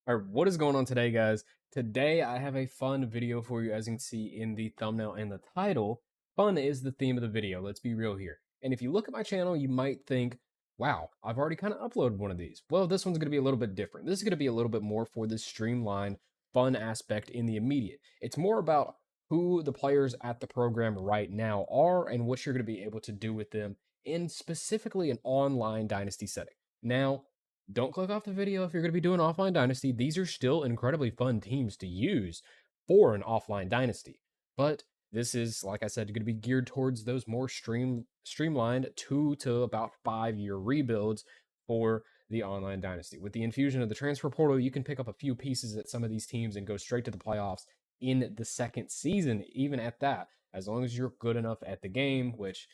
All right, what is going on today, guys? Today, I have a fun video for you, as you can see in the thumbnail and the title. Fun is the theme of the video, let's be real here. And if you look at my channel, you might think, wow, I've already kind of uploaded one of these. Well, this one's going to be a little bit different. This is going to be a little bit more for the streamlined, fun aspect in the immediate. It's more about who the players at the program right now are and what you're going to be able to do with them in specifically an online dynasty setting. Now, don't click off the video if you're going to be doing offline dynasty. These are still incredibly fun teams to use for an offline dynasty. But this is, like I said, going to be geared towards those more streamlined 2 to about 5 year rebuilds for the online dynasty. With the infusion of the transfer portal, you can pick up a few pieces at some of these teams and go straight to the playoffs in the second season, even at that, as long as you're good enough at the game, which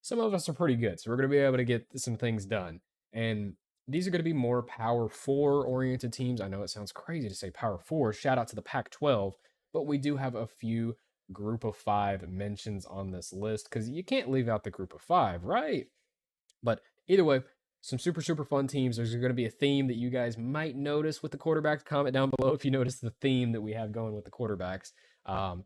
some of us are pretty good. So we're going to be able to get some things done. And these are going to be more Power 4 oriented teams. I know it sounds crazy to say Power 4. Shout out to the Pac 12. But we do have a few Group of 5 mentions on this list because you can't leave out the Group of 5, right? But either way, some super fun teams. There's going to be a theme that you guys might notice with the quarterbacks. Comment down below if you notice the theme that we have going with the quarterbacks. And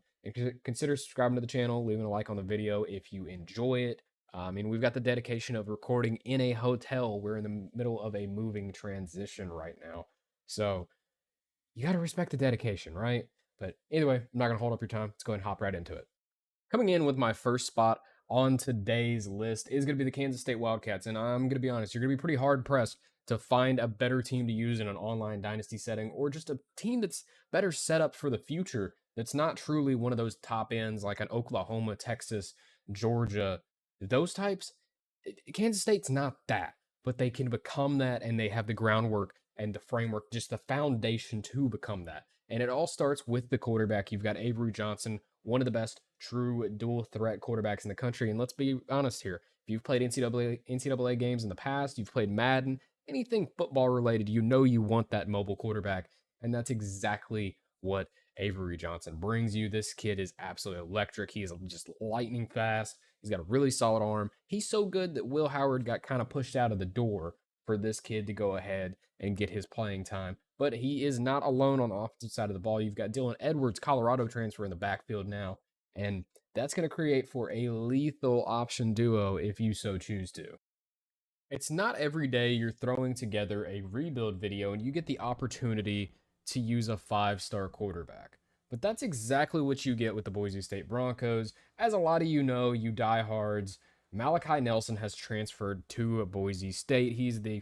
consider subscribing to the channel, leaving a like on the video if you enjoy it. We've got the dedication of recording in a hotel. We're in the middle of a moving transition right now. So you got to respect the dedication, right? But either way, I'm not going to hold up your time. Let's go ahead and hop right into it. Coming in with my first spot on today's list is going to be the Kansas State Wildcats. And I'm going to be honest, you're going to be pretty hard pressed to find a better team to use in an online dynasty setting, or just a team that's better set up for the future, that's not truly one of those top ends like an Oklahoma, Texas, Georgia, those types. Kansas State's not that, but they can become that, and they have the groundwork and the framework, just the foundation to become that. And it all starts with the quarterback. You've got Avery Johnson, one of the best true dual threat quarterbacks in the country. And let's be honest here. If you've played NCAA games in the past, you've played Madden, anything football related, you know you want that mobile quarterback. And that's exactly what Avery Johnson brings you. This kid is absolutely electric. He is just lightning fast. He's got a really solid arm. He's so good that Will Howard got kind of pushed out of the door for this kid to go ahead and get his playing time. But he is not alone on the offensive side of the ball. You've got Dylan Edwards, Colorado transfer, in the backfield now. And that's going to create for a lethal option duo if you so choose to. It's not every day you're throwing together a rebuild video and you get the opportunity to use a 5-star quarterback. But that's exactly what you get with the Boise State Broncos. As a lot of you know, you diehards, Malachi Nelson has transferred to Boise State. He's the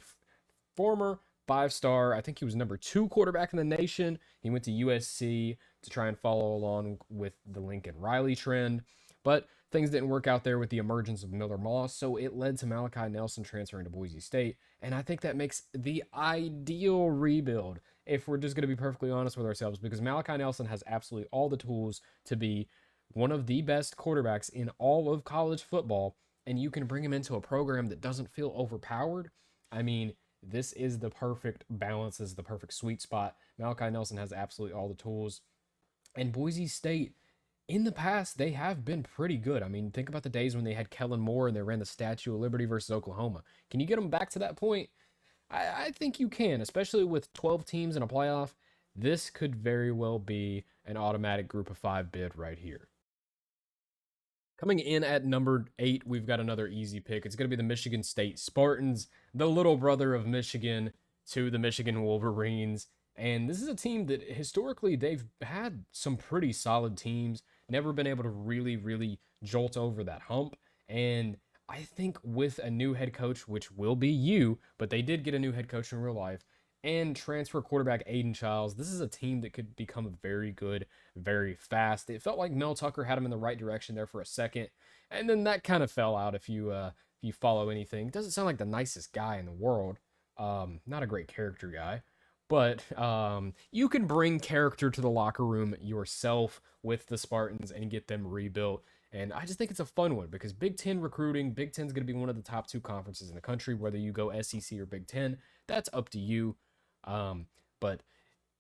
former 5-star, I think he was number 2 quarterback in the nation. He went to USC to try and follow along with the Lincoln Riley trend. But things didn't work out there with the emergence of Miller Moss, so it led to Malachi Nelson transferring to Boise State. And I think that makes the ideal rebuild, if we're just going to be perfectly honest with ourselves, because Malachi Nelson has absolutely all the tools to be one of the best quarterbacks in all of college football, and you can bring him into a program that doesn't feel overpowered. I mean, this is the perfect balance, this is the perfect sweet spot. Malachi Nelson has absolutely all the tools. And Boise State, in the past, they have been pretty good. I mean, think about the days when they had Kellen Moore and they ran the Statue of Liberty versus Oklahoma. Can you get them back to that point? I think you can, especially with 12 teams in a playoff. This could very well be an automatic Group of 5 bid right here. Coming in at number 8, we've got another easy pick. It's going to be the Michigan State Spartans, the little brother of Michigan to the Michigan Wolverines. And this is a team that historically they've had some pretty solid teams, never been able to really jolt over that hump. And I think with a new head coach, which will be you, but they did get a new head coach in real life, and transfer quarterback Aiden Childs, this is a team that could become very good very fast. It felt like Mel Tucker had him in the right direction there for a second, and then that kind of fell out if you follow anything. Doesn't sound like the nicest guy in the world. Not a great character guy. But you can bring character to the locker room yourself with the Spartans and get them rebuilt. And I just think it's a fun one because Big Ten recruiting, Big Ten's going to be one of the top 2 conferences in the country, whether you go SEC or Big Ten. That's up to you. But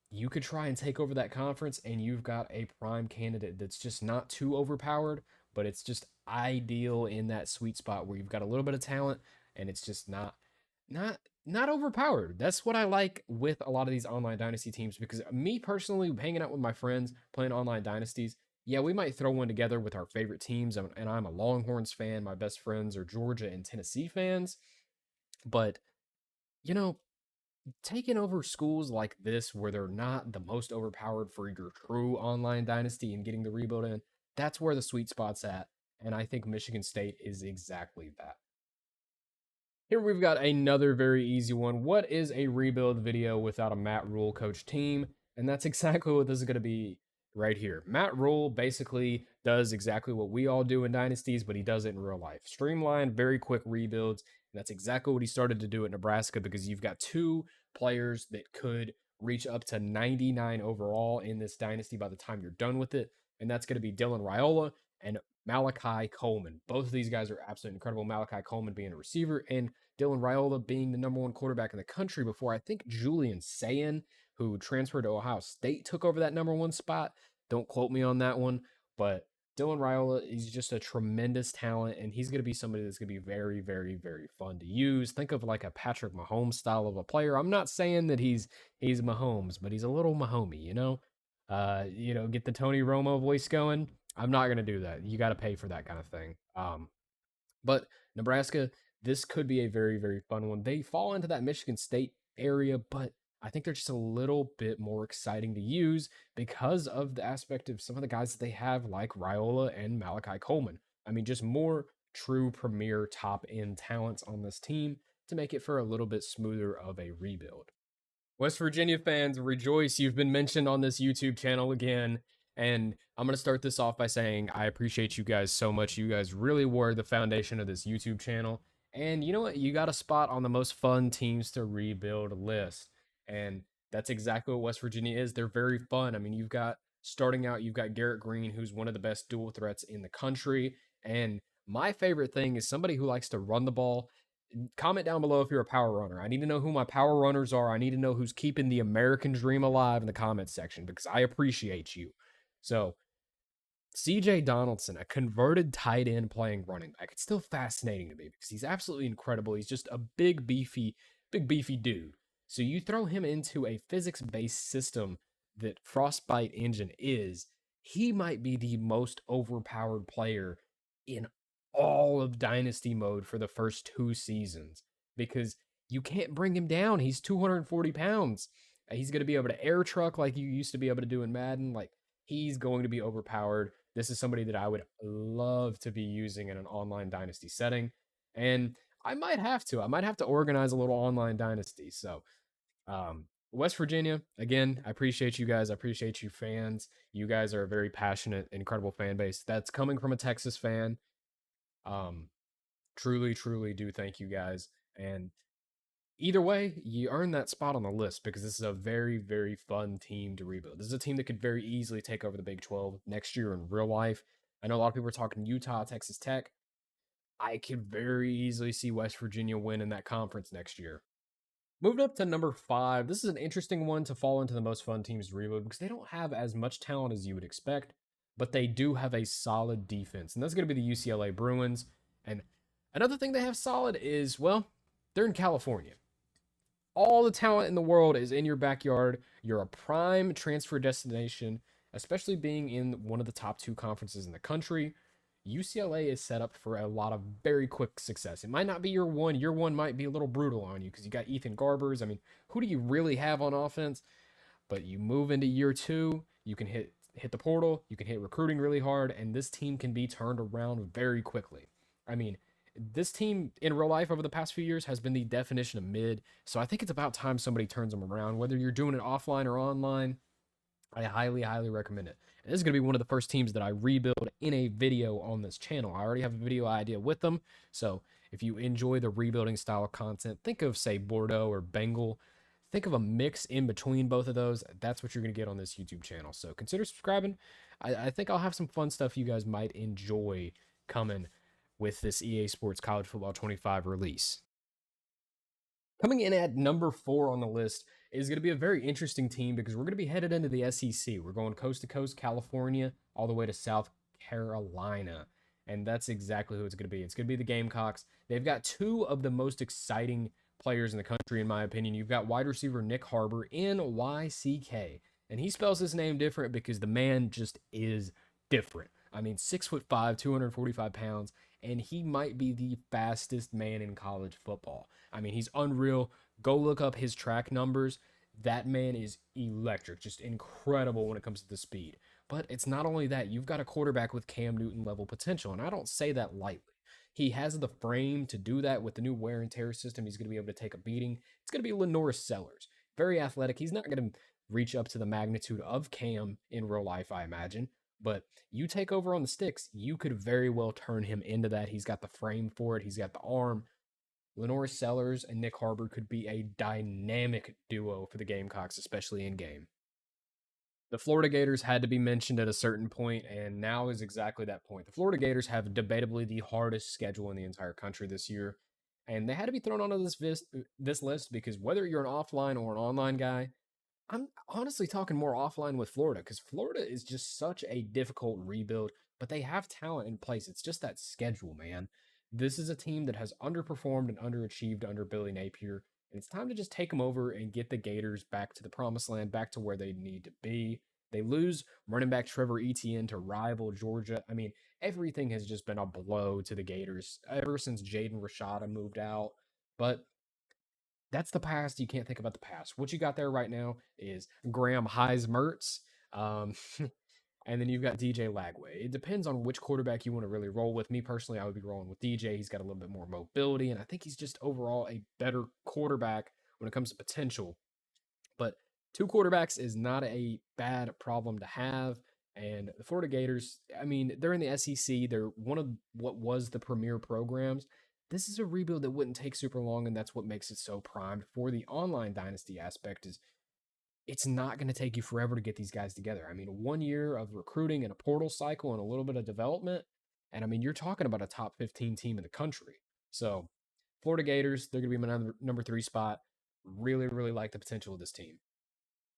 you could try and take over that conference, and you've got a prime candidate that's just not too overpowered, but it's just ideal in that sweet spot where you've got a little bit of talent, and it's just not not overpowered. That's what I like with a lot of these online dynasty teams because me personally, hanging out with my friends playing online dynasties, yeah, we might throw one together with our favorite teams. And I'm a Longhorns fan. My best friends are Georgia and Tennessee fans. But, you know, taking over schools like this where they're not the most overpowered for your true online dynasty and getting the rebuild in, that's where the sweet spot's at. And I think Michigan State is exactly that. Here we've got another very easy one. What is a rebuild video without a Matt Rule coach team? And that's exactly what this is going to be right here. Matt Rule basically does exactly what we all do in dynasties, but he does it in real life. Streamlined, very quick rebuilds. And that's exactly what he started to do at Nebraska because you've got two players that could reach up to 99 overall in this dynasty by the time you're done with it. And that's going to be Dylan Raiola and Malachi Coleman. Both of these guys are absolutely incredible. Malachi Coleman being a receiver and Dylan Raiola being the number one quarterback in the country before I think Julian Sayin, who transferred to Ohio State, took over that number one spot. Don't quote me on that one, but Dylan Raiola is just a tremendous talent, and he's going to be somebody that's going to be very, very, very fun to use. Think of like a Patrick Mahomes style of a player. I'm not saying that he's Mahomes, but he's a little Mahomey, you know? Get the Tony Romo voice going. I'm not going to do that. You got to pay for that kind of thing. But Nebraska, this could be a very, very fun one. They fall into that Michigan State area, but I think they're just a little bit more exciting to use because of the aspect of some of the guys that they have, like Raiola and Malachi Coleman. I mean, just more true premier top end talents on this team to make it for a little bit smoother of a rebuild. West Virginia fans, rejoice. You've been mentioned on this YouTube channel again. And I'm going to start this off by saying I appreciate you guys so much. You guys really were the foundation of this YouTube channel. And you know what? You got a spot on the most fun teams to rebuild list. And that's exactly what West Virginia is. They're very fun. I mean, starting out, you've got Garrett Greene, who's one of the best dual threats in the country. And my favorite thing is somebody who likes to run the ball. Comment down below if you're a power runner. I need to know who my power runners are. I need to know who's keeping the American dream alive in the comments section because I appreciate you. So, CJ Donaldson, a converted tight end playing running back. It's still fascinating to me because he's absolutely incredible. He's just a big beefy dude. So you throw him into a physics-based system that Frostbite Engine is, he might be the most overpowered player in all of Dynasty mode for the first 2 seasons because you can't bring him down. He's 240 pounds. He's going to be able to air truck like you used to be able to do in Madden. Like, he's going to be overpowered. This is somebody that I would love to be using in an online Dynasty setting. And I might have to. Organize a little online Dynasty. So, West Virginia, again, I appreciate you guys. I appreciate you fans. You guys are a very passionate, incredible fan base. That's coming from a Texas fan. Truly, truly do thank you guys. And either way, you earn that spot on the list because this is a very, very fun team to rebuild. This is a team that could very easily take over the Big 12 next year in real life. I know a lot of people are talking Utah, Texas Tech. I could very easily see West Virginia win in that conference next year. Moving up to number 5, this is an interesting one to fall into the most fun teams to rebuild because they don't have as much talent as you would expect, but they do have a solid defense, and that's going to be the UCLA Bruins. And another thing they have solid is, well, they're in California. All the talent in the world is in your backyard. You're a prime transfer destination, especially being in one of the top 2 conferences in the country. UCLA is set up for a lot of very quick success. It might not be year one. Year one might be a little brutal on you because you got Ethan Garbers. I mean, who do you really have on offense? But you move into year 2, you can hit the portal, you can hit recruiting really hard, and this team can be turned around very quickly. I mean, this team in real life over the past few years has been the definition of mid. So I think it's about time somebody turns them around, whether you're doing it offline or online. I highly, highly recommend it. And this is going to be one of the first teams that I rebuild in a video on this channel. I already have a video idea with them. So if you enjoy the rebuilding style of content, think of, say, Bordeaux or Bengal. Think of a mix in between both of those. That's what you're going to get on this YouTube channel. So consider subscribing. I think I'll have some fun stuff you guys might enjoy coming with this EA Sports College Football 25 release. Coming in at number 4 on the list is going to be a very interesting team because we're going to be headed into the SEC. We're going coast to coast, California, all the way to South Carolina. And that's exactly who it's going to be. It's going to be the Gamecocks. They've got 2 of the most exciting players in the country, in my opinion. You've got wide receiver Nick Harbor, NYCK. And he spells his name different because the man just is different. I mean, 6'5", 245 pounds, and he might be the fastest man in college football. I mean, he's unreal. Go look up his track numbers. That man is electric, just incredible when it comes to the speed. But it's not only that, you've got a quarterback with Cam Newton level potential, and I don't say that lightly. He has the frame to do that with the new wear and tear system. He's going to be able to take a beating. It's going to be Lenore Sellers. Very athletic. He's not going to reach up to the magnitude of Cam in real life, I imagine. But you take over on the sticks, you could very well turn him into that. He's got the frame for it. He's got the arm. Lenore Sellers and Nick Harbor could be a dynamic duo for the Gamecocks, especially in game. The Florida Gators had to be mentioned at a certain point, and now is exactly that point. The Florida Gators have debatably the hardest schedule in the entire country this year, and they had to be thrown onto this list because whether you're an offline or an online guy, I'm honestly talking more offline with Florida because Florida is just such a difficult rebuild, but they have talent in place. It's just that schedule, man. This is a team that has underperformed and underachieved under Billy Napier, and it's time to just take them over and get the Gators back to the promised land, back to where they need to be. They lose running back Trevor Etienne to rival Georgia. I mean, everything has just been a blow to the Gators ever since Jaden Rashada moved out. But that's the past. You can't think about the past. What you got there right now is Graham Heismertz. Um, and then you've got DJ Lagway. It depends on which quarterback you want to really roll with. Me personally, I would be rolling with DJ. He's got a little bit more mobility, and I think he's just overall a better quarterback when it comes to potential. But two quarterbacks is not a bad problem to have. And the Florida Gators, I mean, they're in the SEC. They're one of what was the premier programs. This is a rebuild that wouldn't take super long, and that's what makes it so primed for the online dynasty aspect. Is it's not going to take you forever to get these guys together. I mean, 1 year of recruiting and a portal cycle and a little bit of development, and I mean, you're talking about a top 15 team in the country. So, Florida Gators, they're going to be my number 3 spot. Really, really like the potential of this team.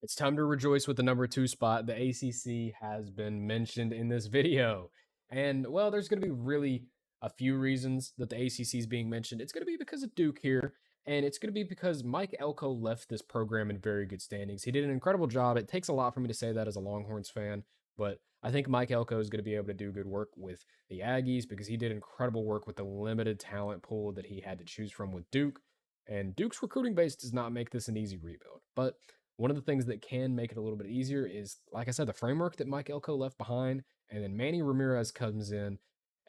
It's time to rejoice with the number 2 spot. The ACC has been mentioned in this video. And, well, there's going to be really a few reasons that the ACC is being mentioned. It's going to be because of Duke here, and it's going to be because Mike Elko left this program in very good standings. He did an incredible job. It takes a lot for me to say that as a Longhorns fan, but I think Mike Elko is going to be able to do good work with the Aggies because he did incredible work with the limited talent pool that he had to choose from with Duke. And Duke's recruiting base does not make this an easy rebuild. But one of the things that can make it a little bit easier is, like I said, the framework that Mike Elko left behind. And then Manny Ramirez comes in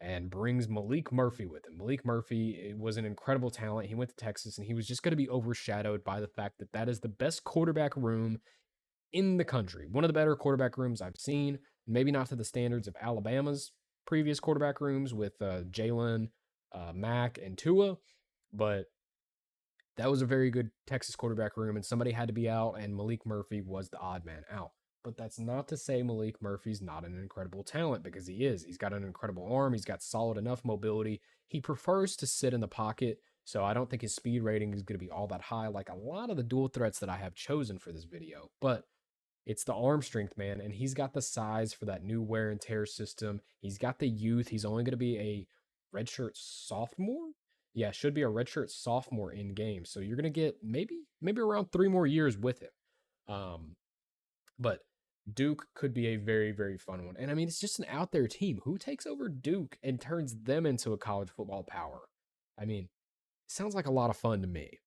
and brings Malik Murphy with him. Malik Murphy was an incredible talent. He went to Texas, and he was just going to be overshadowed by the fact that that is the best quarterback room in the country. One of the better quarterback rooms I've seen. Maybe not to the standards of Alabama's previous quarterback rooms with Jalen, Mack, and Tua, but that was a very good Texas quarterback room, and somebody had to be out, and Malik Murphy was the odd man out. But that's not to say Malik Murphy's not an incredible talent, because he is. He's got an incredible arm. He's got solid enough mobility. He prefers to sit in the pocket, so I don't think his speed rating is going to be all that high like a lot of the dual threats that I have chosen for this video. But it's the arm strength, man, and he's got the size for that new wear and tear system. He's got the youth. He's only going to be a redshirt sophomore. Yeah, should be a redshirt sophomore in game. So you're going to get maybe around 3 more years with him. But Duke could be a very, very fun one. And I mean, it's just an out there team. Who takes over Duke and turns them into a college football power? I mean, sounds like a lot of fun to me.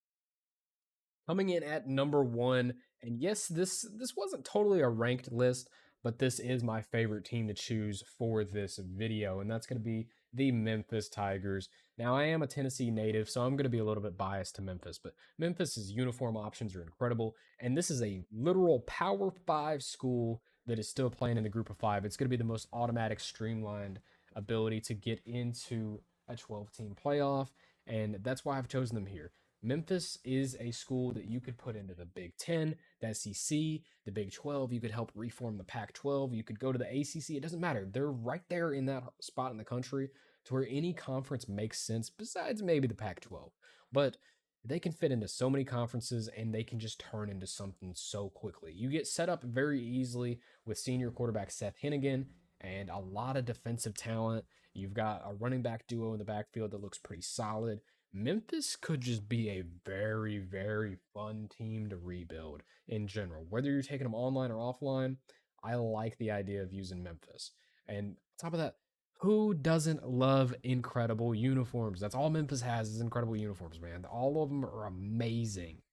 Coming in at number 1, and yes, this wasn't totally a ranked list, but this is my favorite team to choose for this video, and that's going to be the Memphis Tigers. Now, I am a Tennessee native, so I'm going to be a little bit biased to Memphis, but Memphis's uniform options are incredible, and this is a literal Power 5 school that is still playing in the Group of 5. It's going to be the most automatic, streamlined ability to get into a 12-team playoff, and that's why I've chosen them here. Memphis is a school that you could put into the Big 10, the SEC, the Big 12. You could help reform the Pac-12. You could go to the ACC. It doesn't matter. They're right there in that spot in the country to where any conference makes sense besides maybe the Pac-12. But they can fit into so many conferences, and they can just turn into something so quickly. You get set up very easily with senior quarterback Seth Hennigan and a lot of defensive talent. You've got a running back duo in the backfield that looks pretty solid. Memphis could just be a very, very fun team to rebuild in general. Whether you're taking them online or offline, I like the idea of using Memphis. And on top of that, who doesn't love incredible uniforms? That's all Memphis has is incredible uniforms, man. All of them are amazing.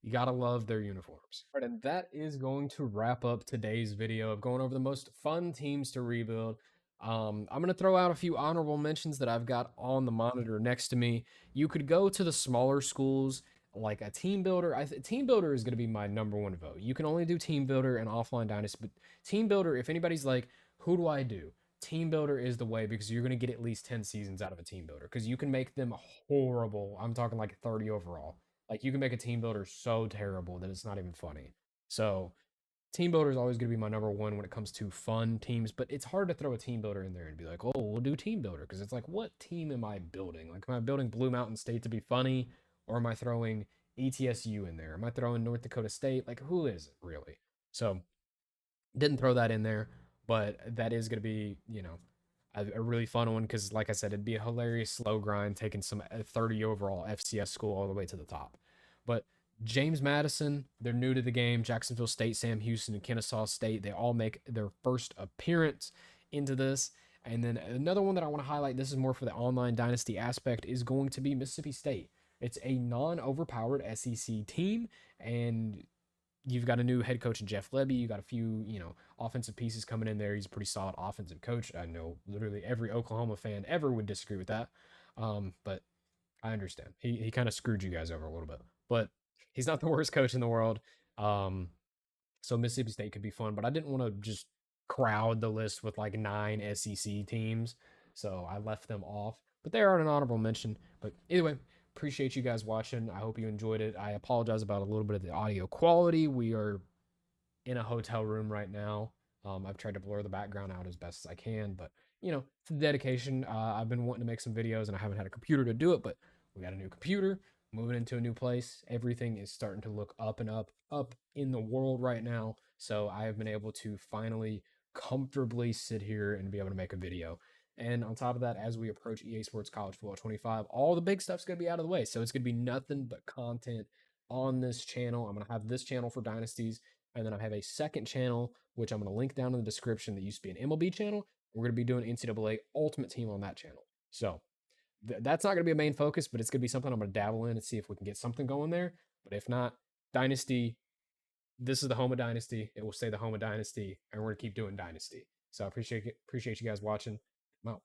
You gotta love their uniforms. All right, and that is going to wrap up today's video of going over the most fun teams to rebuild. I'm gonna throw out a few honorable mentions that I've got on the monitor next to me. You could go to the smaller schools like a team builder. Team builder is gonna be my #1 vote. You can only do team builder and offline dynasty, but team builder, if anybody's like, who do I do? Team builder is the way because you're gonna get at least 10 seasons out of a team builder because you can make them horrible. I'm talking like 30 overall. Like you can make a team builder so terrible that it's not even funny. So team builder is always going to be my #1 when it comes to fun teams, but it's hard to throw a team builder in there and be like, oh, we'll do team builder because it's like, what team am I building? Like, am I building Blue Mountain State to be funny, or am I throwing ETSU in there? Am I throwing North Dakota State? Like, who is it really? So didn't throw that in there, but that is going to be, a really fun one because, like I said, it'd be a hilarious slow grind taking some 30 overall FCS school all the way to the top. But James Madison, they're new to the game. Jacksonville State, Sam Houston, and Kennesaw State, they all make their first appearance into this. And then another one that I want to highlight, this is more for the online dynasty aspect, is going to be Mississippi State. It's a non-overpowered SEC team, and you've got a new head coach in Jeff Lebby. You got a few, offensive pieces coming in there. He's a pretty solid offensive coach. I know literally every Oklahoma fan ever would disagree with that. But I understand. He kind of screwed you guys over a little bit. But he's not the worst coach in the world. So Mississippi State could be fun, but I didn't want to just crowd the list with like 9 SEC teams. So I left them off. But they are an honorable mention. But either way, appreciate you guys watching. I hope you enjoyed it. I apologize about a little bit of the audio quality. We are in a hotel room right now. I've tried to blur the background out as best as I can, but it's a dedication. I've been wanting to make some videos and I haven't had a computer to do it, but we got a new computer, moving into a new place. Everything is starting to look up and up in the world right now. So I have been able to finally comfortably sit here and be able to make a video. And on top of that, as we approach EA Sports College Football 25, all the big stuff's going to be out of the way. So it's going to be nothing but content on this channel. I'm going to have this channel for Dynasties, and then I have a second channel, which I'm going to link down in the description, that used to be an MLB channel. We're going to be doing NCAA Ultimate Team on that channel. So that's not going to be a main focus, but it's going to be something I'm going to dabble in and see if we can get something going there. But if not, Dynasty, this is the home of Dynasty. It will stay the home of Dynasty, and we're going to keep doing Dynasty. So I appreciate you guys watching. I'm out.